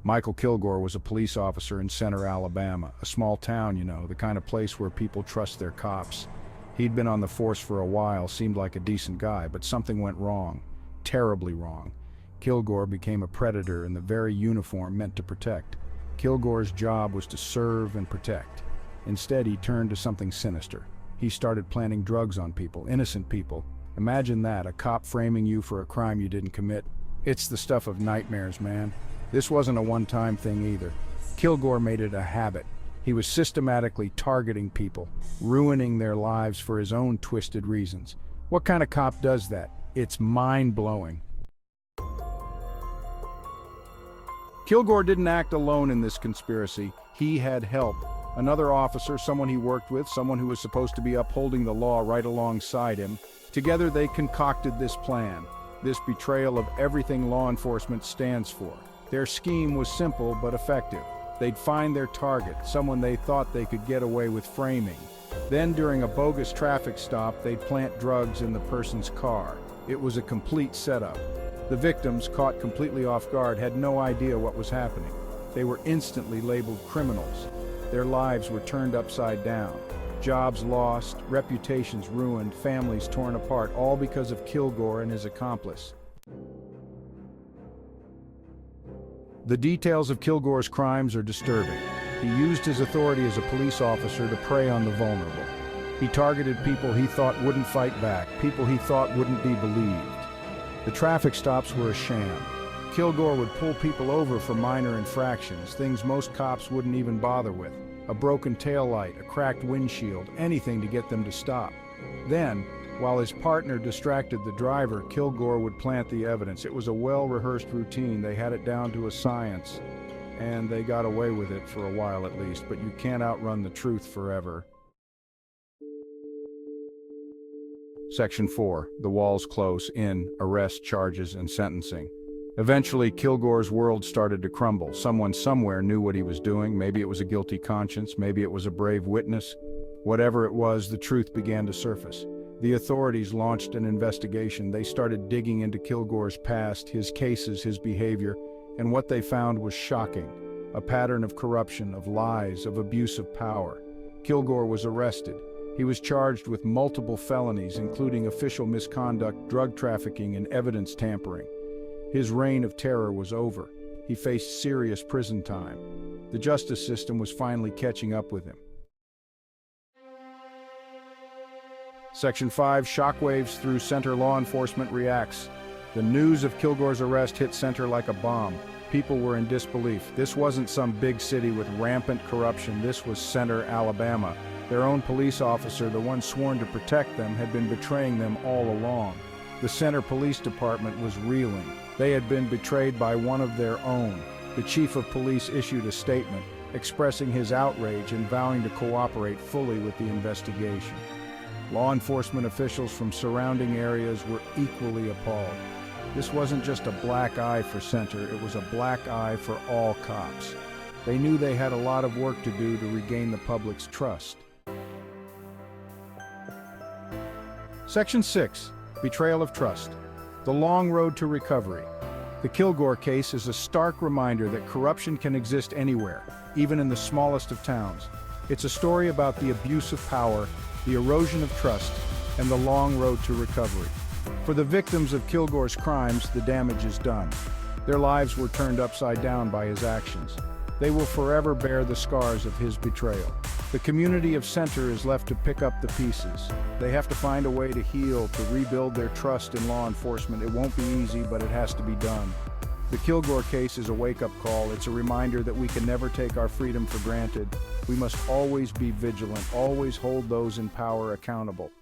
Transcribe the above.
Michael Kilgore was a police officer in Center, Alabama, a small town, the kind of place where people trust their cops. He'd been on the force for a while, seemed like a decent guy, but something went wrong. Terribly wrong. Kilgore became a predator in the very uniform meant to protect. Kilgore's job was to serve and protect. Instead, he turned to something sinister. He started planting drugs on people, innocent people. Imagine that, a cop framing you for a crime you didn't commit. It's the stuff of nightmares, man. This wasn't a one-time thing either. Kilgore made it a habit. He was systematically targeting people, ruining their lives for his own twisted reasons. What kind of cop does that? It's mind-blowing. Kilgore didn't act alone in this conspiracy. He had help. Another officer, someone he worked with, someone who was supposed to be upholding the law right alongside him. Together they concocted this plan, this betrayal of everything law enforcement stands for. Their scheme was simple but effective. They'd find their target, someone they thought they could get away with framing. Then, during a bogus traffic stop, they'd plant drugs in the person's car. It was a complete setup. The victims, caught completely off guard, had no idea what was happening. They were instantly labeled criminals. Their lives were turned upside down. Jobs lost, reputations ruined, families torn apart, all because of Kilgore and his accomplice. The details of Kilgore's crimes are disturbing. He used his authority as a police officer to prey on the vulnerable. He targeted people he thought wouldn't fight back, people he thought wouldn't be believed. The traffic stops were a sham. Kilgore would pull people over for minor infractions, things most cops wouldn't even bother with. A broken taillight, a cracked windshield, anything to get them to stop. Then, while his partner distracted the driver, Kilgore would plant the evidence. It was a well-rehearsed routine. They had it down to a science, and they got away with it for a while at least, but you can't outrun the truth forever. Section 4. The walls close in, arrest, charges, and sentencing. Eventually, Kilgore's world started to crumble. Someone somewhere knew what he was doing. Maybe it was a guilty conscience, maybe it was a brave witness. Whatever it was, the truth began to surface. The authorities launched an investigation. They started digging into Kilgore's past, his cases, his behavior, and what they found was shocking. A pattern of corruption, of lies, of abuse of power. Kilgore was arrested. He was charged with multiple felonies, including official misconduct, drug trafficking, and evidence tampering. His reign of terror was over. He faced serious prison time. The justice system was finally catching up with him. Section 5. Shockwaves through Center. Law enforcement reacts. The news of Kilgore's arrest hit Center like a bomb. People were in disbelief. This wasn't some big city with rampant corruption. This was Center, Alabama. Their own police officer, the one sworn to protect them, had been betraying them all along. The Center Police Department was reeling. They had been betrayed by one of their own. The chief of police issued a statement, expressing his outrage and vowing to cooperate fully with the investigation. Law enforcement officials from surrounding areas were equally appalled. This wasn't just a black eye for Center, it was a black eye for all cops. They knew they had a lot of work to do to regain the public's trust. Section 6. Betrayal of trust. The long road to recovery. The Kilgore case is a stark reminder that corruption can exist anywhere, even in the smallest of towns. It's a story about the abuse of power, the erosion of trust, and the long road to recovery. For the victims of Kilgore's crimes, the damage is done. Their lives were turned upside down by his actions. They will forever bear the scars of his betrayal. The community of Center is left to pick up the pieces. They have to find a way to heal, to rebuild their trust in law enforcement. It won't be easy, but it has to be done. The Kilgore case is a wake-up call. It's a reminder that we can never take our freedom for granted. We must always be vigilant, always hold those in power accountable.